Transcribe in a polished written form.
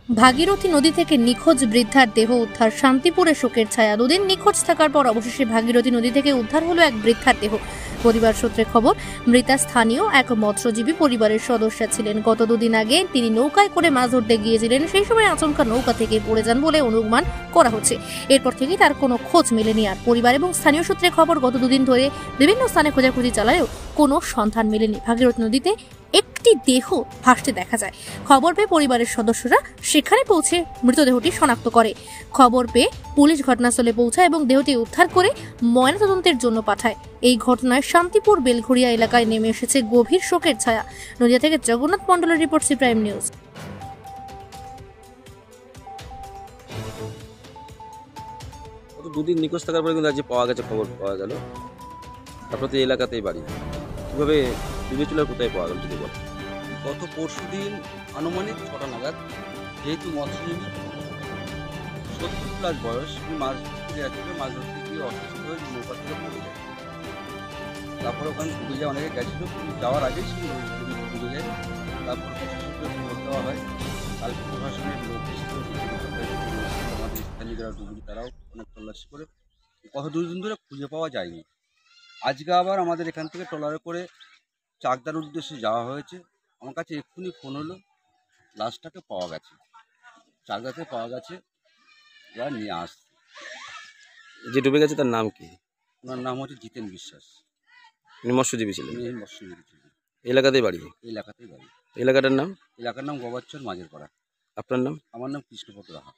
ভাগীরথী নদী থেকে নিখোঁজ বৃদ্ধার দেহ উদ্ধার, শান্তিপুরে শোকের ছায়া। দুদিন নিখোঁজ থাকার পর অবশেষে ভাগীরথী নদী থেকে উদ্ধার হলো এক বৃদ্ধার দেহ। পরিবার সূত্রে খবর, মৃতা স্থানীয় এক মৎস্যজীবী পরিবারের সদস্য ছিলেন। গত দুদিন আগে তিনি নৌকায় করে মাছ ধরতে গিয়েছিলেন। সেই সময় আচমকা নৌকা থেকে পড়ে যান বলে অনুমান করা হচ্ছে। এরপর থেকেই তার কোনো খোঁজ মেলেনি। আর পরিবার এবং স্থানীয় সূত্রে খবর, গত দুদিন ধরে বিভিন্ন স্থানে খোঁজাখুঁজি চালালেও কোনো সন্ধান মেলেনি। ভাগীরথী নদীতে একটি দেহ ভাসতে দেখা যায়। খবর পেয়ে পরিবারের সদস্যরা সেখানে পৌঁছে মৃতদেহটি শনাক্ত করে। খবর পেয়ে পুলিশ ঘটনাস্থলে পৌঁছায় এবং দেহটি উদ্ধার করে ময়নাতদন্তের জন্য পাঠায়। এই ঘটনায় শান্তিপুর বেলঘড়িয়া এলাকায় নেমে এসেছে গভীর শোকের ছায়া। নদিয়া থেকে জগন্নাথ মণ্ডলের রিপোর্ট, সি প্রাইম নিউজ। দুদিন নিখোঁজ থাকার পরে কিন্তু আজ পাওয়া গেছে, খবর পাওয়া গেল। তারপর তো এলাকাতেই বাড়ি, কিভাবে ডুবে চলে কোথায় পাওয়া গেল যদি বল। গত পরশুদিন আনুমানিক 6টা নাগাদ, যেহেতু মৎস্যজীবী 70+ বয়স, মাছ ধরতে যাচ্ছিল, মাছ ধরতে গিয়ে অসুস্থ হয়ে নৌকা থেকে পড়ে যায়। তারপরে ওখানে ডুবে যায়, অনেকে গেছিল, কিন্তু যাওয়ার আগেই সে ডুবে যায়। তারপর প্রশাসনকে খবর দেওয়া হয়। কালকে প্রশাসনের লোক এসেছিল, আমাদের স্থানীয় যারা ডুবুরি তারাও অনেক তল্লাশি করে গত 2 দিন ধরে খুঁজে পাওয়া যায়নি। আজকে আবার আমাদের এখান থেকে ট্রলারে করে চাকদার উদ্দেশ্যে যাওয়া হয়েছে। আমার কাছে এক্ষুনি ফোন হলো, লাশটাকে পাওয়া গেছে, চাকদাতে পাওয়া গেছে, এবার নিয়ে আসছে। যে ডুবে গেছে তার নাম কি? ওনার নাম হচ্ছে জিতেন বিশ্বাস। উনি মৎস্যজীবী ছিলেন, উনি মৎস্যজীবী ছিলেন। এলাকাতেই বাড়ি? এলাকাতেই বাড়ি। এলাকাটার নাম? এলাকার নাম গবাচ্চর মাঝের পাড়া। আপনার নাম? আমার নাম কৃষ্ণপদ রাহা।